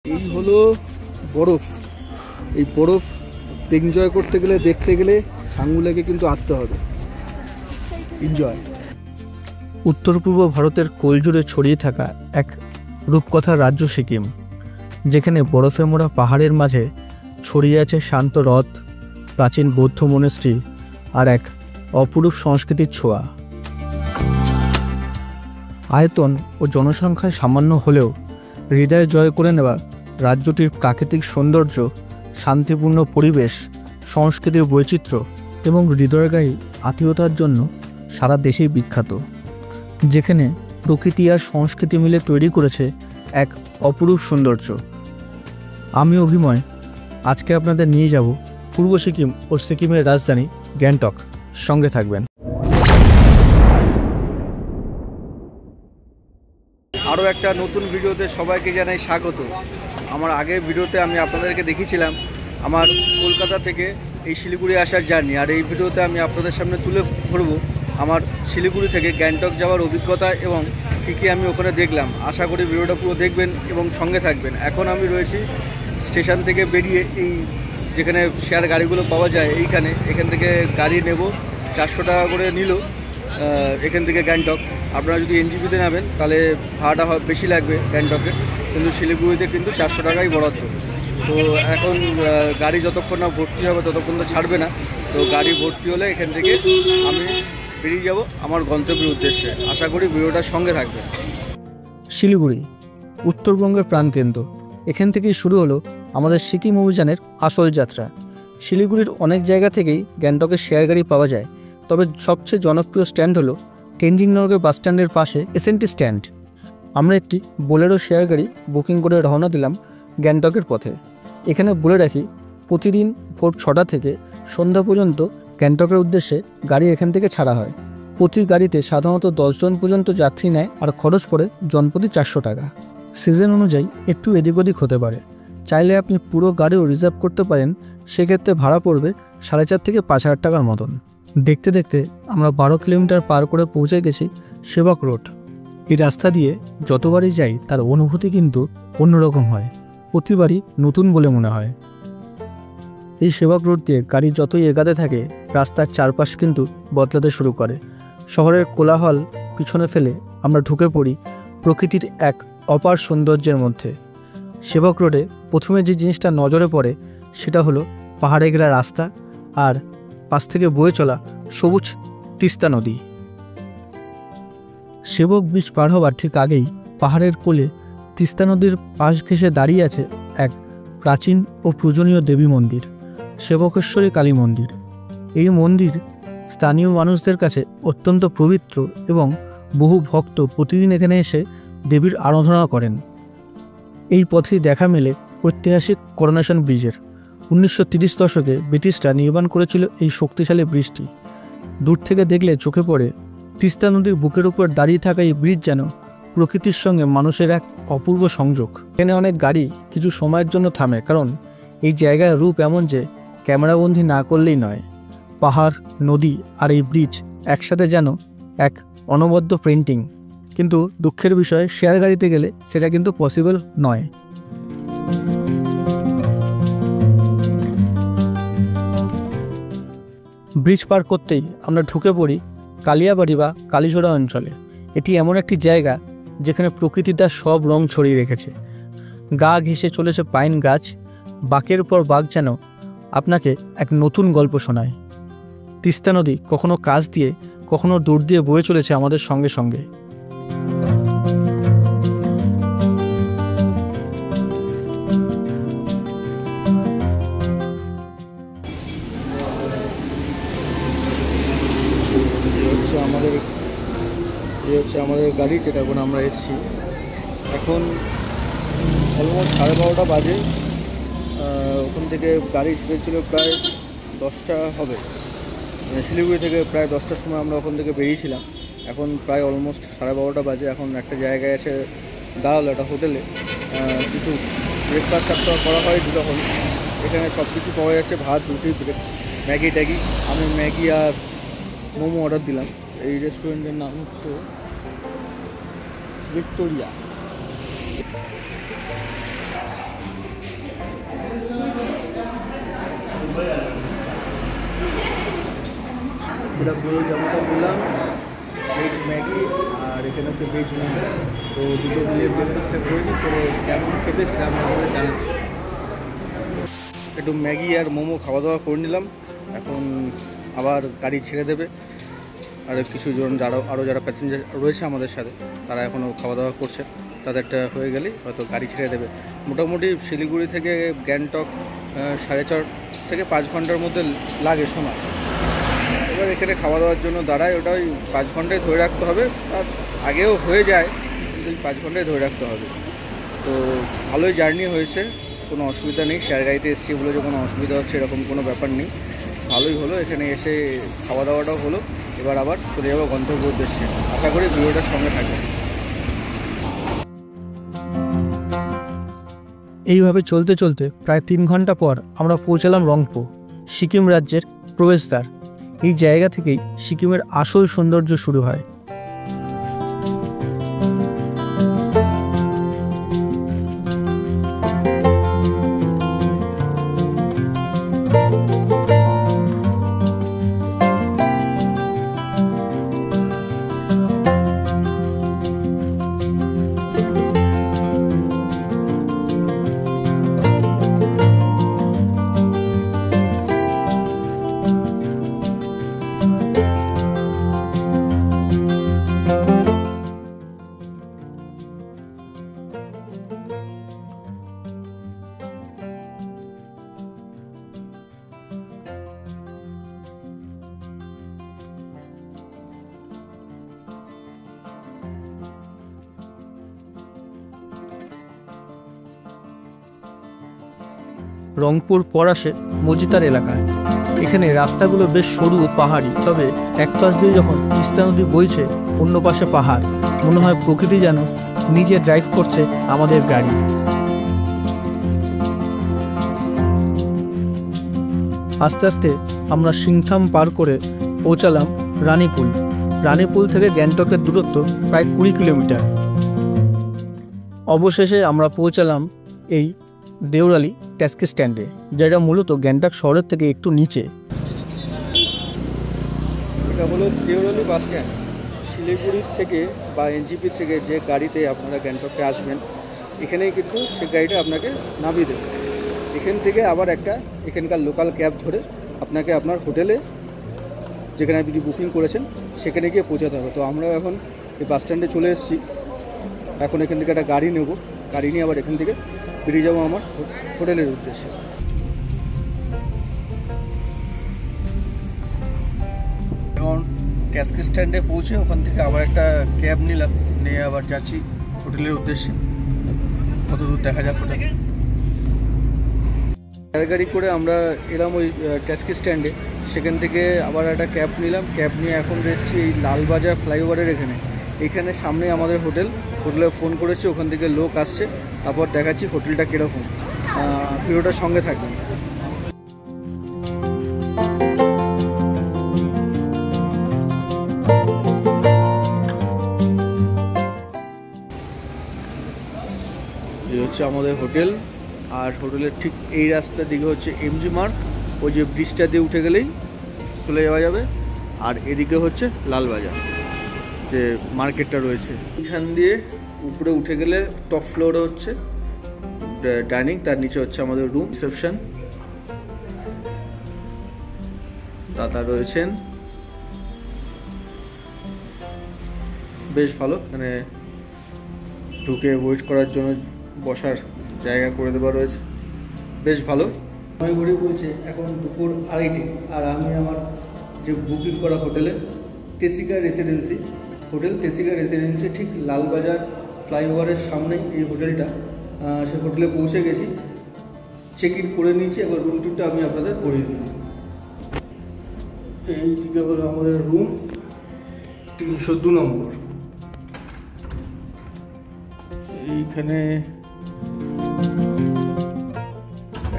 এই হলো বরফ। এই বরফ এনজয় করতে গেলে, দেখতে গেলে ছাঙ্গুলাকে কিন্তু আসতে হবে। এনজয়। উত্তর পূর্ব ভারতের কোলজুড়ে ছড়িয়ে থাকা এক রূপকথার রাজ্য সিকিম, যেখানে বরফে মোড়া পাহাড়ের মাঝে ছড়িয়ে আছে শান্ত হ্রদ, প্রাচীন বৌদ্ধ মনস্ট্রি আর এক অপরূপ সংস্কৃতির ছোঁয়া। আয়তন ও জনসংখ্যায় সামান্য হলেও হৃদয় জয় করে নেওয়া রাজ্যটির প্রাকৃতিক সৌন্দর্য, শান্তিপূর্ণ পরিবেশ, সংস্কৃতির বৈচিত্র্য এবং হৃদয়গ্রাহী আত্মীয়তার জন্য সারা দেশেই বিখ্যাত, যেখানে প্রকৃতি আর সংস্কৃতি মিলে তৈরি করেছে এক অপরূপ সৌন্দর্য। আমি অভিময় আজকে আপনাদের নিয়ে যাব পূর্ব সিকিম ও সিকিমের রাজধানী গ্যাংটক। সঙ্গে থাকবেন। আরও একটা নতুন ভিডিওতে সবাইকে জানাই স্বাগত। আমার আগের ভিডিওতে আমি আপনাদেরকে দেখিয়েছিলাম আমার কলকাতা থেকে এই শিলিগুড়ি আসার জার্নি, আর এই ভিডিওতে আমি আপনাদের সামনে তুলে ধরবো আমার শিলিগুড়ি থেকে গ্যাংটক যাওয়ার অভিজ্ঞতা এবং কী কী আমি ওখানে দেখলাম। আশা করি ভিডিওটা পুরো দেখবেন এবং সঙ্গে থাকবেন। এখন আমি রয়েছি স্টেশন থেকে বেরিয়ে, এই যেখানে শেয়ার গাড়িগুলো পাওয়া যায় এখান থেকে গাড়ি নেব। 400 টাকা করে নিল এখান থেকে গ্যাংটক। আপনারা যদি এনজিপিতে নেবেন তাহলে ভাড়াটা বেশি লাগবে গ্যাংটকে, কিন্তু শিলিগুড়িতে কিন্তু 400 টাকাই বরাদ্দ। তো এখন গাড়ি যতক্ষণ না ভর্তি হবে ততক্ষণ তো ছাড়বে না। তো গাড়ি ভর্তি হলে এখান থেকে আমি বেরিয়ে যাব আমার গন্তব্যের উদ্দেশ্যে। আশা করি ভিডিওটার সঙ্গে থাকবে। শিলিগুড়ি উত্তরবঙ্গের প্রাণকেন্দ্র। এখান থেকেই শুরু হলো আমাদের সিকিম অভিযানের আসল যাত্রা। শিলিগুড়ির অনেক জায়গা থেকেই গ্যাংটকের শেয়ার গাড়ি পাওয়া যায়, তবে সবচেয়ে জনপ্রিয় স্ট্যান্ড হলো তেনজিং নরগে বাস স্ট্যান্ডের পাশে এসএনটি স্ট্যান্ড। আমরা একটি বোলেরো শেয়ার গাড়ি বুকিং করে রওনা দিলাম গ্যাংটকের পথে। এখানে বলে রাখি, প্রতিদিন ভোর 6টা থেকে সন্ধ্যা পর্যন্ত গ্যাংটকের উদ্দেশ্যে গাড়ি এখান থেকে ছাড়া হয়। প্রতি গাড়িতে সাধারণত 10 জন পর্যন্ত যাত্রী নেয়, আর খরচ পড়ে জনপ্রতি 400 টাকা। সিজন অনুযায়ী একটু এদিক ওদিক হতে পারে। চাইলে আপনি পুরো গাড়িও রিজার্ভ করতে পারেন, সেক্ষেত্রে ভাড়া পড়বে 4,500 থেকে 5,000 টাকার মতন। দেখতে দেখতে আমরা 12 কিলোমিটার পার করে পৌঁছে গেছি সেবক রোড। এই রাস্তা দিয়ে যতবারই যাই তার অনুভূতি কিন্তু অন্যরকম হয়, প্রতিবারই নতুন বলে মনে হয়। এই সেবক রোড দিয়ে গাড়ি যতই এগাতে থাকে রাস্তার চারপাশ কিন্তু বদলাতে শুরু করে। শহরের কোলাহল পিছনে ফেলে আমরা ঢুকে পড়ি প্রকৃতির এক অপার সৌন্দর্যের মধ্যে। সেবক রোডে প্রথমে যে জিনিসটা নজরে পড়ে সেটা হলো পাহাড়ে ঘেরা রাস্তা আর পাশ থেকে বয়ে চলা সবুজ তিস্তা নদী। সেবক ব্রিজ পার হবার ঠিক আগেই পাহাড়ের কোলে তিস্তা নদীর পাশ ঘেঁষে দাঁড়িয়ে আছে এক প্রাচীন ও পূজনীয় দেবী মন্দির, সেবকেশ্বরী কালী মন্দির। এই মন্দির স্থানীয় মানুষদের কাছে অত্যন্ত পবিত্র এবং বহু ভক্ত প্রতিদিন এখানে এসে দেবীর আরাধনা করেন। এই পথেই দেখা মেলে ঐতিহাসিক করোনেশন ব্রিজের। 1930 দশকে ব্রিটিশরা নির্মাণ করেছিল এই শক্তিশালী ব্রিজটি। দূর থেকে দেখলে চোখে পড়ে তিস্তা নদীর বুকের উপর দাঁড়িয়ে থাকা এই ব্রিজ যেন প্রকৃতির সঙ্গে মানুষের এক অপূর্ব সংযোগ। এখানে অনেক গাড়ি কিছু সময়ের জন্য থামে, কারণ এই জায়গার রূপ এমন যে ক্যামেরাবন্দি না করলেই নয়। পাহাড়, নদী আর এই ব্রিজ একসাথে যেন এক অনবদ্য পেইন্টিং। কিন্তু দুঃখের বিষয়, শেয়ার গাড়িতে গেলে সেটা কিন্তু পসিবল নয়। ব্রিজ পার করতেই আমরা ঢুকে পড়ি কালিয়াবাড়ি বা কালীঝোড়া অঞ্চলে। এটি এমন একটি জায়গা যেখানে প্রকৃতি তার সব রং ছড়িয়ে রেখেছে। গা ঘেঁষে চলেছে পাইন গাছ, বাঁকের পর বাঁক যেন আপনাকে এক নতুন গল্প শোনায়। তিস্তা নদী কখনো কাছ দিয়ে কখনো দূর দিয়ে বয়ে চলেছে আমাদের সঙ্গে সঙ্গে। আমাদের গাড়ি, যেটা করে আমরা এসেছি। এখন অলমোস্ট 12:30 বাজে। ওখান থেকে গাড়ি ছেড়েছিল প্রায় 10টা হবে, শিলিগুড়ি থেকে প্রায় 10টার সময় আমরা ওখান থেকে বেরিয়েছিলাম। এখন প্রায় অলমোস্ট 12:30 বাজে। এখন একটা জায়গায় এসে দাঁড়ালো, একটা হোটেলে। কিছু ব্রেকফাস্ট করা হয় তখন। এখানে সব কিছু পাওয়া যাচ্ছে, ভাত, রুটি, ম্যাগি ট্যাগি। আমি ম্যাগি আর মোমো অর্ডার দিলাম। এই রেস্টুরেন্টের নাম হচ্ছে ভিক্টোরিয়া। পুরো যেমনটা বললাম ভেজ ম্যাগি আর এখানে হচ্ছে ভেজ মোমো। তো দুটো মিলিয়ে ব্রেকফাস্টটা করে নিই, করে কেমন খেতে সেটা আমি আপনাদের জানাচ্ছি। একটু ম্যাগি আর মোমো খাওয়া দাওয়া করে নিলাম, এখন আবার গাড়ি ছেড়ে দেবে। আর কিছু জন আরও যারা প্যাসেঞ্জার রয়েছে আমাদের সাথে, তারা এখনও খাওয়া দাওয়া করছে, তাদেরটা হয়ে গেলেই হয়তো গাড়ি ছেড়ে দেবে। মোটামুটি শিলিগুড়ি থেকে গ্যাংটক 4.5 থেকে 5 ঘন্টার মধ্যে লাগে সময়। এবার এখানে খাওয়া দাওয়ার জন্য দাঁড়ায়, ওটা ওই 5 ঘন্টায় ধরে রাখতে হবে। আর আগেও হয়ে যায়, কিন্তু ওই 5 ঘন্টায় ধরে রাখতে হবে। তো ভালোই জার্নি হয়েছে, কোনো অসুবিধা নেই। শেয়ার গাড়িতে এসেছি বলে যে কোনো অসুবিধা হচ্ছে এরকম কোনো ব্যাপার নেই, ভালোই হলো। এখানে এসে খাওয়া দাওয়াটাও হলো, এবার আবার চলে যাবো গন্তব্য উদ্দেশ্যে। আশা করি ভিডিওটার সঙ্গে থাকবে। এইভাবে চলতে চলতে প্রায় 3 ঘন্টা পর আমরা পৌঁছালাম রংপো, সিকিম রাজ্যের প্রবেশদ্বার। এই জায়গা থেকেই সিকিমের আসল সৌন্দর্য শুরু হয়। রংপুর পর আসে মজিতার এলাকায়। এখানে রাস্তাগুলো বেশ সরু ও পাহাড়ি, তবে এক পাশ দিয়ে যখন তিস্তা নদী বইছে, অন্য পাশে পাহাড়। মনে হয় প্রকৃতি যেন নিজে ড্রাইভ করছে আমাদের গাড়ি। আস্তে আস্তে আমরা সিংথাম পার করে পৌঁছালাম রানীপুল। রানীপুল থেকে গ্যাংটকের দূরত্ব প্রায় 20 কিলোমিটার। অবশেষে আমরা পৌঁছালাম এই দেওরালি ট্যাক্সি স্ট্যান্ডে, যেটা মূলত গ্যাংটক শহরের থেকে একটু নিচে। এটা হলো দেওরালি বাস স্ট্যান্ড। শিলিগুড়ি থেকে বা এনজিপি থেকে যে গাড়িতে আপনারা গ্যাংটকে আসবেন, এখানেই কিন্তু সে গাড়িটা আপনাকে নামিয়ে দেবে। এখান থেকে আবার একটা এখানকার লোকাল ক্যাব ধরে আপনাকে আপনার হোটেলে, যেখানে আপনি বুকিং করেছেন, সেখানে গিয়ে পৌঁছাতে হবে। তো আমরা এখন এই বাস স্ট্যান্ডে চলে এসেছি। এখন এখান থেকে একটা গাড়ি নেব, গাড়ি নিয়ে আবার এখান থেকে বেরিয়ে যাবো আমার হোটেলের উদ্দেশ্যে। এখন ট্যাক্সি স্ট্যান্ডে পৌঁছে ওখান থেকে আবার একটা ক্যাব নিলাম, নিয়ে আবার যাচ্ছি হোটেলের উদ্দেশ্যে। কত দূর দেখা যাক হোটেল। গাড়ি করে আমরা এলাম ওই ট্যাক্সি স্ট্যান্ডে, সেখান থেকে আবার একটা ক্যাব নিলাম। ক্যাব নিয়ে এখন এসেছি এই লালবাজার ফ্লাইওভারের এখানে সামনে আমাদের হোটেলে ফোন করেছি, ওখান থেকে লোক আসছে। তারপর দেখাচ্ছি হোটেলটা কীরকম, ভিডিওটার সঙ্গে থাকবেন। এই হচ্ছে আমাদের হোটেল, আর হোটেলের ঠিক এই রাস্তার দিকে হচ্ছে এমজি মার্গ। ওই যে ব্রিজটা দিয়ে উঠে গেলেই চলে যাওয়া যাবে। আর এদিকে হচ্ছে লালবাজার যে মার্কেটটা রয়েছে। এখান দিয়ে উপরে উঠে গেলে টপ ফ্লোরে হচ্ছে ডাইনিং, তার নিচে হচ্ছে আমাদের রুম রিসেপশন। দাদা রয়েছেন, বেশ ভালো। মানে ঢুকে ওয়েট করার জন্য বসার জায়গা করে দেওয়া রয়েছে, বেশ ভালো। আমি ঘড়ি বলছে এখন দুপুর 2:30, আর আমি আমার যে বুকিং করা হোটেলে তেসিকা রেসিডেন্সি, হোটেল তেসিকা রেসিডেন্সি ঠিক লালবাজার ফ্লাইওভারের সামনেই এই হোটেলটা। সে হোটেলে পৌঁছে গেছি, চেক ইন করে নিয়েছি। এবার রুম টুরটা আমি আপনাদের করিয়ে দিই। এইদিকে হলো আমাদের রুম 302 নম্বর। এইখানে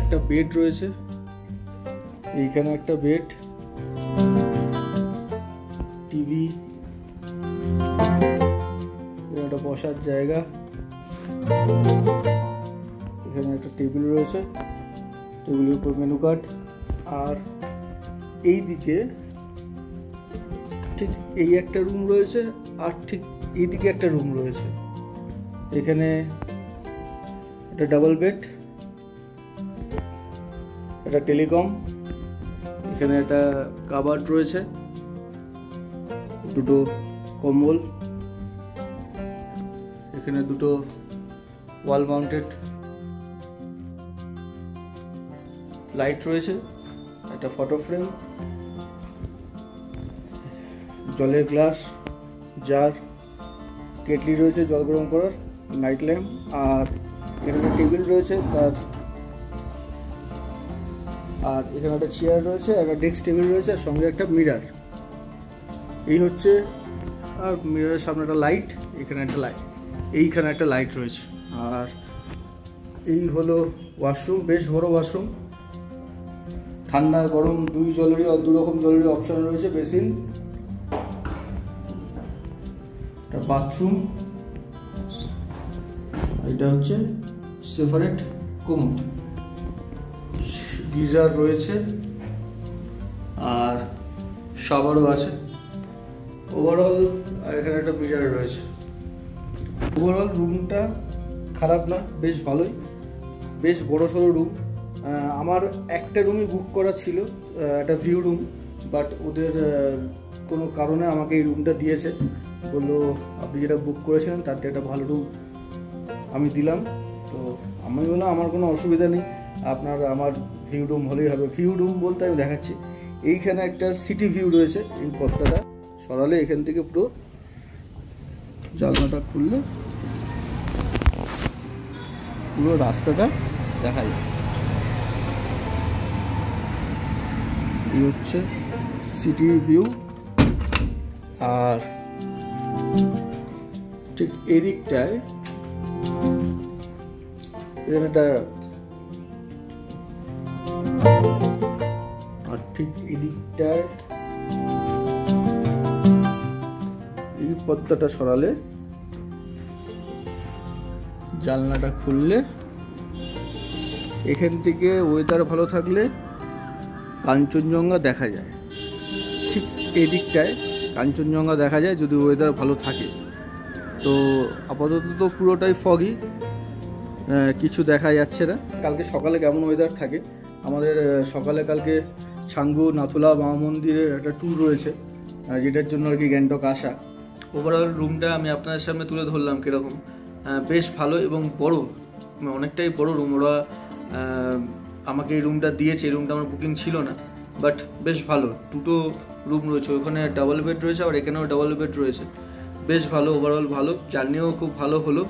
একটা বেড রয়েছে, এইখানে একটা বেড, টিভি, একটা বসার জায়গা, এখানে একটা টেবিল রয়েছে, টেবিলের উপর মেনু কার্ড। আর এই দিকে ঠিক এই একটা রুম রয়েছে, আর ঠিক এইদিকে একটা রুম রয়েছে। এখানে একটা ডাবল বেড, একটা টেলিকম, এখানে একটা কাবার্ড রয়েছে, দুটো কম্বল, এখানে দুটো ওয়াল মাউন্টেড লাইট রয়েছে, একটা ফটো ফ্রেম, জলের গ্লাস, জার, কেটলি রয়েছে জল গরম করার, নাইট ল্যাম্প, আর এখানে টেবিল রয়েছে আর এখানে একটা চেয়ার রয়েছে, একটা ডেস্ক টেবিল রয়েছে, আর সঙ্গে একটা মিরর। এই হচ্ছে, আর মিররের সামনে একটা লাইট, এখানে একটা লাইট, এইখানে একটা লাইট রয়েছে। আর এই হলো ওয়াশরুম, বেশ বড় ওয়াশরুম, ঠান্ডা গরম দু রকম জলেরই অপশন রয়েছে। বেসিন, একটা বাথরুম, এটা হচ্ছে সেপারেট কমোড, গিজার রয়েছে, আর শাওয়ারও আছে। ওভারঅল এখানে একটা মিরর রয়েছে। ওভারঅল রুমটা খারাপ না, বেশ ভালোই, বেশ বড় সড়ো রুম। আমার একটা রুমই বুক করা ছিল, একটা ভিউ রুম, বাট ওদের কোনো কারণে আমাকে এই রুমটা দিয়েছে, বললো আপনি যেটা বুক করেছিলেন তার থেকে একটা ভালো রুম আমি দিলাম। তো আমি বললাম আমার কোনো অসুবিধা নেই, আমার ভিউ রুম হলেই হবে। ভিউ রুম বলতে আমি দেখাচ্ছি, এইখানে একটা সিটি ভিউ রয়েছে, এই পর্দাটা সরালে এখান থেকে পুরো জানলাটা খুললে পুরো রাস্তাটা দেখা যায়। এই হচ্ছে সিটি ভিউ। আর ঠিক এদিকটায় এখানে একটা, আর ঠিক এদিকটায় এই পর্দাটা সরালে, জানলাটা খুললে এখান থেকে ওয়েদার ভালো থাকলে কাঞ্চনজঙ্ঘা দেখা যায়। ঠিক এদিকটায় কাঞ্চনজঙ্ঘা দেখা যায় যদি ওয়েদার ভালো থাকে। তো আপাতত তো পুরোটাই ফগি, কিছু দেখা যাচ্ছে না। কালকে সকালে কেমন ওয়েদার থাকে? আমাদের সকালে কালকে ছাঙ্গু নাথুলা মা মন্দিরের একটা ট্যুর রয়েছে, যেটার জন্য আর কি গ্যাংটক আসা। ওভারঅল রুমটা আমি আপনাদের সামনে তুলে ধরলাম কীরকম, বেশ ভালো এবং বড়, অনেকটাই বড় রুম। ওরা আমাকে এই রুমটা দিয়েছে, এই রুমটা আমার বুকিং ছিল না, বাট বেশ ভালো। দুটো রুম রয়েছে, ওখানে ডাবল বেড রয়েছে, আর এখানেও ডাবল বেড রয়েছে, বেশ ভালো। ওভারঅল ভালো, জার্নিও খুব ভালো হলো।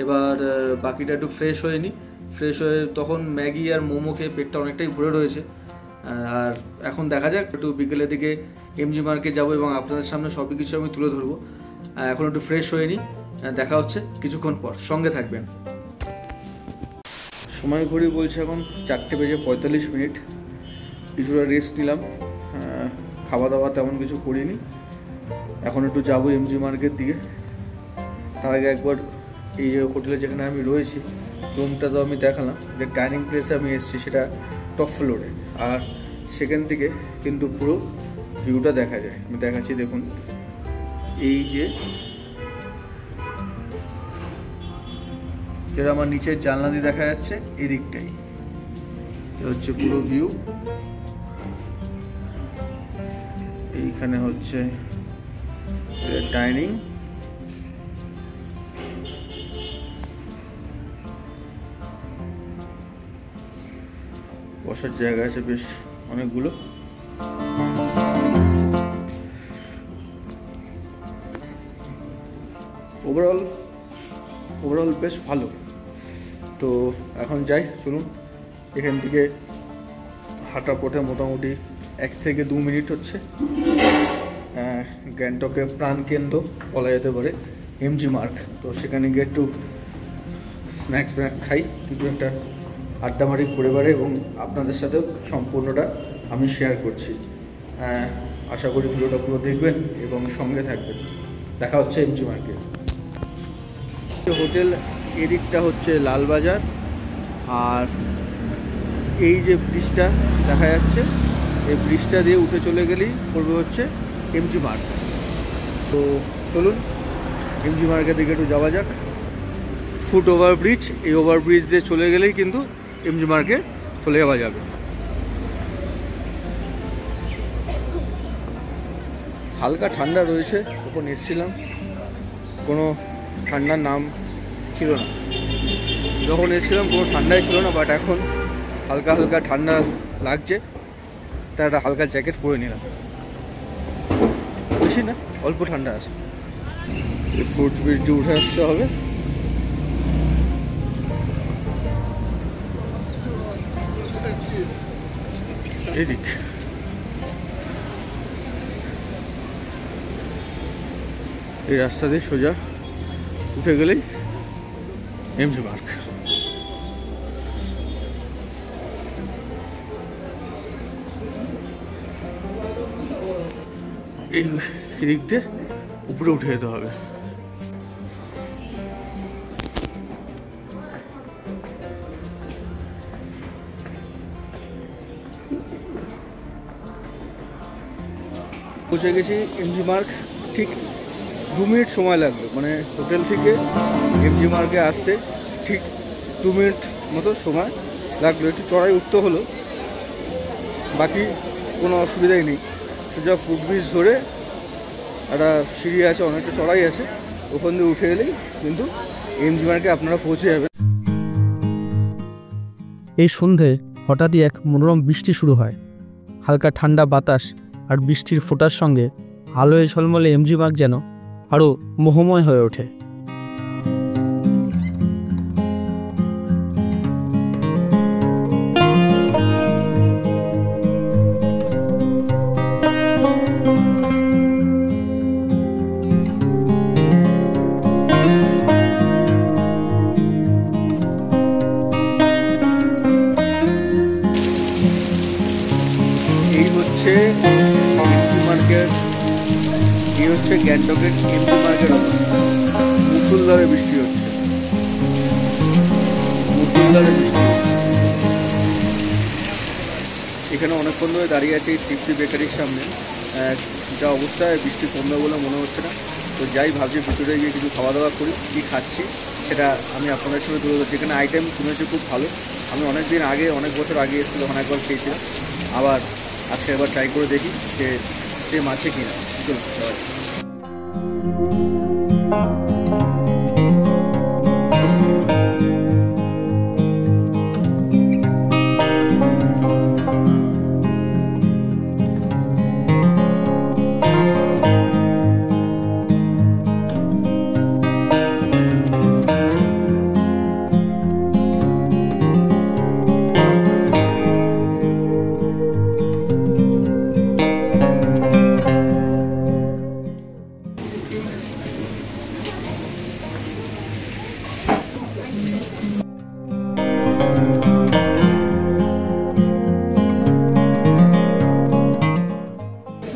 এবার বাকিটা একটু ফ্রেশ হয়ে নিই, ফ্রেশ হয়ে তখন ম্যাগি আর মোমো খেয়ে পেটটা অনেকটাই ভরে রয়েছে। আর এখন দেখা যাক, একটু বিকেলের দিকে এমজি মার্কেট যাবো এবং আপনাদের সামনে সব কিছু আমি তুলে ধরবো। এখন একটু ফ্রেশ হয়ে নিই, দেখা হচ্ছে কিছুক্ষণ পর, সঙ্গে থাকবেন। সময় ঘড়ি বলছে এখন 4:45। কিছুটা রেস্ট নিলাম, খাওয়া দাওয়া তেমন কিছু করিনি। এখন একটু যাবো এমজি মার্কেট দিকে। তার আগে একবার এই হোটেলে যেখানে আমি রয়েছি, রুমটা তো আমি দেখালাম, যে ডাইনিং প্লেসে আমি এসেছি সেটা টপ ফ্লোরে, আর সেখান থেকে কিন্তু পুরো ভিউটা দেখা যায়। আমি দেখাচ্ছি, দেখুন, এই যেটা আমার নিচের জানলা দিয়ে দেখা যাচ্ছে, এই দিকটাই হচ্ছে পুরো ভিউ। এইখানে হচ্ছে ডাইনিং, বসার জায়গা আছে বেশ অনেকগুলো। ওভারঅল বেশ ভালো। তো এখন যাই, চলুন। এখান থেকে হাঁটা পথে মোটামুটি 1 থেকে 2 মিনিট হচ্ছে গ্যাংটকের প্রাণকেন্দ্র বলা যেতে পারে, এমজি মার্ক। তো সেখানে গিয়ে একটু স্ন্যাক্স খাই, কিছু একটা আড্ডা মারি ঘুরে বেড়ে, এবং আপনাদের সাথেও সম্পূর্ণটা আমি শেয়ার করছি। আশা করি ভিডিওটা পুরো দেখবেন এবং সঙ্গে থাকবেন। দেখা হচ্ছে এমজি মার্কেট। হোটেল এদিকটা হচ্ছে লালবাজার, আর এই যে ব্রিজটা দেখা যাচ্ছে, এই ব্রিজটা দিয়ে উঠে চলে গেলেই পড়বে হচ্ছে এমজি মার্ক। তো চলুন এমজি মার্কের দিকে একটু যাওয়া যাক। ফুট ওভারব্রিজ, এই ওভারব্রিজ দিয়ে চলে গেলেই কিন্তু এমজি মার্কে চলে যাওয়া যাবে। হালকা ঠান্ডা রয়েছে, তখন এসেছিলাম কোনো ঠান্ডার নাম ছিল না, যখন এসেছিলাম কোনো ঠান্ডাই ছিল না, বাট এখন হালকা হালকা ঠান্ডা লাগছে, তাই একটা হালকা জ্যাকেট পরে নিলাম। বেশি না, অল্প ঠান্ডা আছে। এই ফুট ব্রিজটি উঠে আসতে হবে। এদিক এই রাস্তা দিয়ে সোজা উঠে গেলেই এমজি মার্ক। এই দিক দিয়ে উপরে উঠে যেতে হবে। পৌঁছে গেছি এমজি মার্ক। ঠিক 2 মিনিট সময় লাগবে, মানে হোটেল থেকে এমজি মার্কে আসতে ঠিক 2 মিনিট মতো সময় লাগলো। একটু চড়াই উঠতে হলো, বাকি কোনো অসুবিধাই নেই। সোজা ফুটব্রিজ ধরে একটা সিঁড়ি আছে, অনেকটা চড়াই আছে, ওখান দিয়ে উঠে এলেই কিন্তু এমজি মার্কে আপনারা পৌঁছে যাবেন। এই সন্ধে হঠাৎই এক মনোরম বৃষ্টি শুরু হয়। হালকা ঠান্ডা বাতাস আর বৃষ্টির ফোঁটার সঙ্গে আলোয় ঝলমলে এমজি মার্ক যেন আরও মোহময় হয়ে ওঠে। এই হচ্ছে এমজি মার্কেট, এই হচ্ছে গ্যাংটকের এমজি মার্কেট অবস্থা। মুষলধারে বৃষ্টি হচ্ছে, মুষলধারে বৃষ্টি। এখানে অনেকক্ষণ ধরে দাঁড়িয়ে আছে এই তৃপ্তি বেকারির সামনে। যা অবস্থায় বৃষ্টি কমবে বলে মনে হচ্ছে না। তো যাই ভাবছি ভিতরে গিয়ে কিছু খাওয়া দাওয়া করি, কী খাচ্ছি সেটা আমি আপনাদের সঙ্গে তুলে ধরছি। এখানে আইটেম শুনেছি খুব ভালো। আমি অনেক দিন আগে, অনেক বছর আগে এসেছিল, তখন একবার খেয়েছিলাম। আবার আজকে একবার ট্রাই করে দেখি যে সেম আছে কি না। চলুন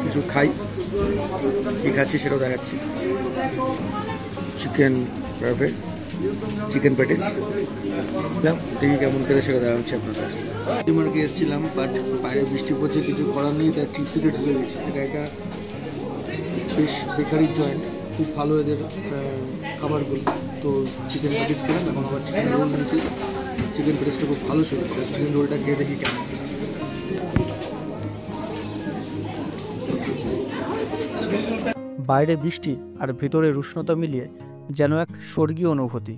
কিছু খাই, কী খাচ্ছি সেটাও দেখাচ্ছি। চিকেন প্যাটিস, চিকেন প্যাটিস দেখি কেমন করে সেটা দেখাচ্ছি আপনাদের। মার্কে এসেছিলাম, বাট বাইরে বৃষ্টি পড়ছে, কিছু করার নেই, তার তৃপ্তিতে ঢুকে গেছি। এটা একটা বেশ বেকারির জয়েন্ট, খুব ভালো এদের খাবারগুলো। তো চিকেন প্যাটিস খেলাম, এখন আবার চিকেন রোল নিয়েছি। চিকেন প্যাটিসটা খুব ভালো ছিল, চিকেন রোলটা খেয়ে দেখি কেমন। বাইরে বৃষ্টি আর ভেতরের উষ্ণতা মিলিয়ে যেন এক স্বর্গীয় অনুভূতি।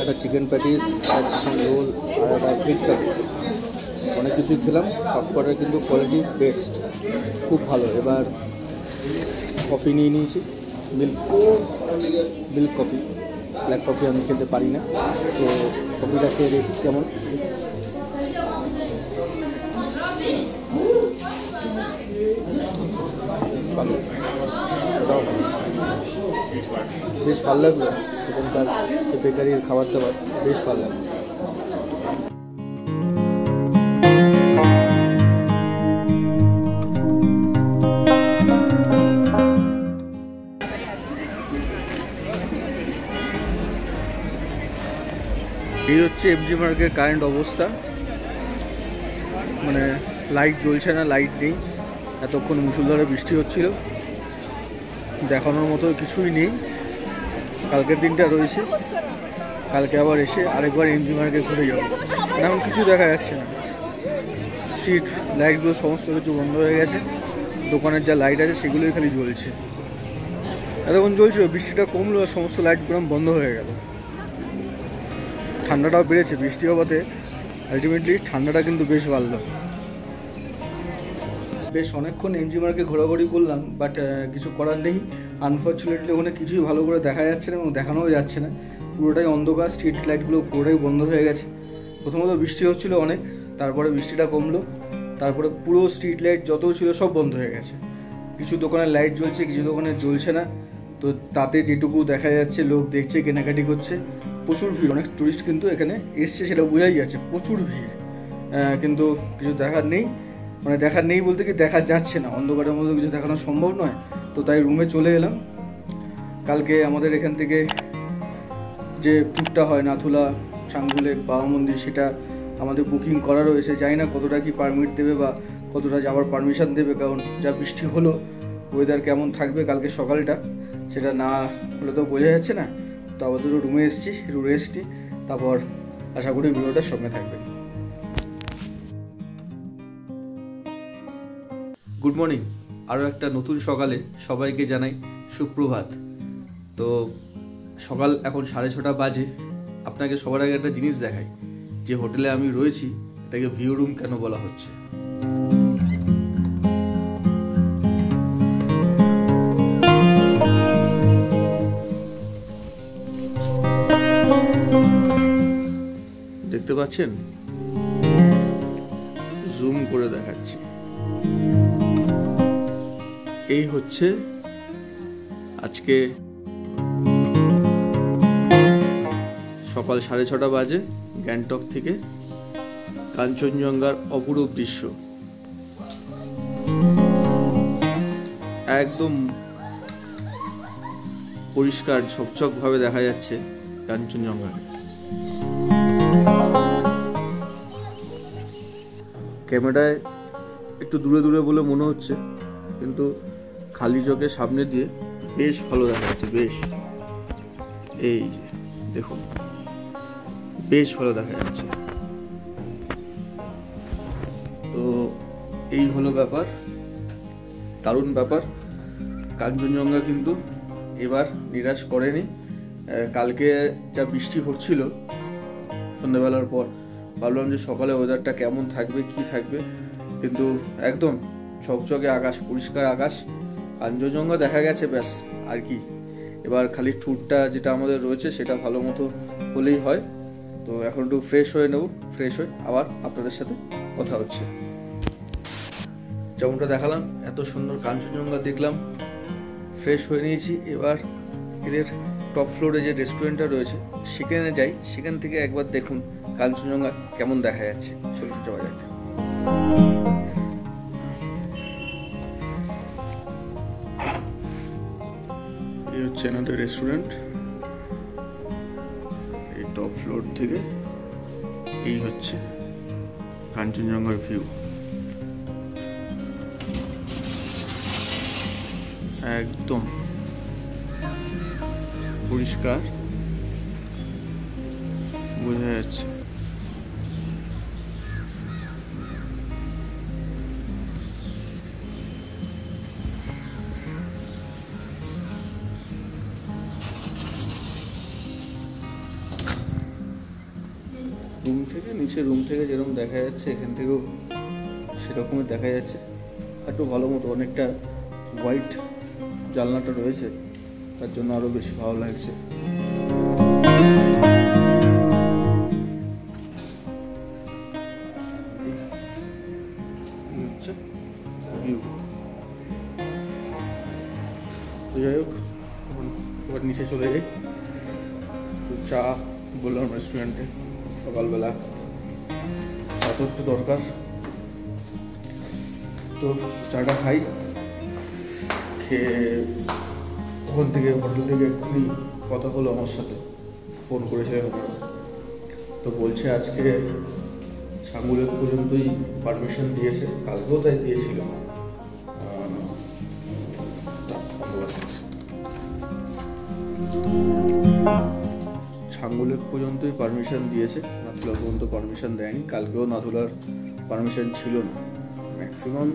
একটা চিকেন প্যাটিস, একটা চিকেন রোল আর একটা এগ প্যাটিস, অনেক কিছুই খেলাম। সবকটার কিন্তু কোয়ালিটি বেস্ট, খুব ভালো। এবার কফি নিয়ে নিয়েছি, মিল্ক কফি। ব্ল্যাক কফি আমি খেতে পারি না, তো কফিটা খেয়ে দেখি কেমন। ভালো, বেশ ভালো লাগলো। এখানকার বেকারির খাবার দাবার বেশ ভালো লাগলো। এই হচ্ছে এমজি মার্কের কারেন্ট অবস্থা, মানে লাইট জ্বলছে না, লাইট নেই। এতক্ষণ মুষলধারে বৃষ্টি হচ্ছিল। দেখানোর মতো কিছুই নেই। কালকের দিনটা রয়েছে, কালকে আবার এসে আরেকবার এমজি মার্কেট ঘুরে যাবো। এমন কিছু দেখা যাচ্ছে না, স্ট্রিট লাইটগুলো সমস্ত কিছু বন্ধ হয়ে গেছে। দোকানের যা লাইট আছে সেগুলোই খালি জ্বলছে। এতক্ষণ চলছিল, বৃষ্টিটা কমলো আর সমস্ত লাইটগুলো বন্ধ হয়ে গেল। ঠান্ডাটাও বেড়েছে, বৃষ্টি হওয়াতে আলটিমেটলি ঠান্ডাটা কিন্তু বেশ বাড়লো। বেশ অনেকক্ষণ এমজি মার্কে ঘোরাঘুরি করলাম, বাট কিছু করার নেই। আনফর্চুনেটলি ওখানে কিছুই ভালো করে দেখা যাচ্ছে না এবং দেখানোও যাচ্ছে না, পুরোটাই অন্ধকার। স্ট্রিট লাইটগুলো পুরোটাই বন্ধ হয়ে গেছে। প্রথমত বৃষ্টি হচ্ছিল অনেক, তারপরে বৃষ্টিটা কমলো, তারপরে পুরো স্ট্রিট লাইট যত ছিল সব বন্ধ হয়ে গেছে। কিছু দোকানের লাইট জ্বলছে, কিছু দোকানে জ্বলছে না। তো তাতে যেটুকু দেখা যাচ্ছে লোক দেখছে, কেনাকাটি করছে, প্রচুর ভিড়। অনেক টুরিস্ট কিন্তু এখানে এসছে, সেটা বোঝাই যাচ্ছে, প্রচুর ভিড়। কিন্তু কিছু দেখার নেই, মানে দেখার নেই বলতে কি দেখা যাচ্ছে না, অন্ধকারের মধ্যে কিছু দেখানো সম্ভব নয়। তো তাই রুমে চলে এলাম। কালকে আমাদের এখান থেকে যে ট্যুরটা হয় নাথুলা, চাঙ্গুলে, বাবা মন্দির, সেটা আমাদের বুকিং করা রয়েছে। জানি না কতটা কি পারমিট দেবে বা কতটা যাওয়ার পারমিশন দেবে, কারণ যা বৃষ্টি হলো, ওয়েদার কেমন থাকবে কালকে সকালটা সেটা না হলে তো বোঝা যাচ্ছে না। তো আপাতত রুমে এসেছি, একটু রেস্ট নিই, তারপর আশা করি ভিডিওটার সঙ্গে থাকবে। গুড মর্নিং, আরও একটা নতুন সকালে সবাইকে জানাই সুপ্রভাত। তো সকাল এখন 6:30 বাজে। আপনাকে সবার আগে একটা জিনিস দেখাই, যে হোটেলে আমি রয়েছি এটাকে ভিউ রুম কেন বলা হচ্ছে। দেখতে পাচ্ছেন, জুম করে দেখাচ্ছি। এই হচ্ছে আজকে সকাল 6:30 বাজে, গ্যাংটক থেকে কাঞ্চনজঙ্ঘার অপরূপ দৃশ্য। একদম পরিষ্কার ঝকঝক ভাবে দেখা যাচ্ছে কাঞ্চনজঙ্ঘাকে। ক্যামেরায় একটু দূরে দূরে বলে মনে হচ্ছে, কিন্তু খালি চোখে সামনে দিয়ে বেশ ভালো দেখা যাচ্ছে। বেশ, এই যে দেখুন, বেশ ভালো দেখা যাচ্ছে। তো এই হলো ব্যাপার, দারুণ ব্যাপার। কাঞ্চনজঙ্ঘা কিন্তু এবার নিরাশ করেনি। কালকে যা বৃষ্টি হচ্ছিল সন্ধ্যাবেলার পর, ভাবলাম যে সকালে ওয়েদারটা কেমন থাকবে, কি থাকবে, কিন্তু একদম ঝকঝকে আকাশ, পরিষ্কার আকাশ, কাঞ্চনজঙ্ঘা দেখা গেছে, ব্যাস আর কি। এবার খালি ট্যুরটা যেটা আমাদের রয়েছে সেটা ভালো মতো হলেই হয়। তো এখন একটু ফ্রেশ হয়ে নেব, ফ্রেশ হয়ে আবার আপনাদের সাথে কথা হচ্ছে। যেমনটা দেখালাম, এত সুন্দর কাঞ্চনজঙ্ঘা দেখলাম, ফ্রেশ হয়ে নিয়েছি। এবার এদের টপ ফ্লোরে যে রেস্টুরেন্টটা রয়েছে সেখানে যাই, সেখান থেকে একবার দেখুন কাঞ্চনজঙ্ঘা কেমন দেখা যাচ্ছে। চলুন যাওয়া যাক। এই হচ্ছে আমাদের রেস্টুরেন্ট। এই টপ ফ্লোর থেকে এই হচ্ছে কাঞ্চনজঙ্ঘার ভিউ। একদম পরিষ্কার বোঝা যাচ্ছে। রুম থেকে নিচে, রুম থেকে যেরকম দেখা যাচ্ছে এখান থেকেও সেরকমই দেখা যাচ্ছে। একটু ভালো মতো অনেকটা হোয়াইট জানলাটা রয়েছে, তার জন্য আরো বেশি ভালো লাগছে। তো যাই হোক, এবার নিচে চলে যাই। চা বললাম রেস্টুরেন্টে, সকালবেলা চা তো একটু দরকার, তো চাটা খাই। খেয়ে ওখান থেকে, হোটেল থেকে এক্ষুনি কথা হলো আমার সাথে, ফোন করেছিলেন ওনারা। তো বলছে আজকে সাঙ্গুলে পর্যন্তই পারমিশন দিয়েছে, কালকেও তাই দিয়েছিল। ধন্যবাদ। ছাঙ্গুলেক পর্যন্তই পারমিশন দিয়েছে, নাথুলা পর্যন্ত পারমিশন দেয়নি। কালকেও নাথুলার পারমিশন ছিল না। ম্যাক্সিমাম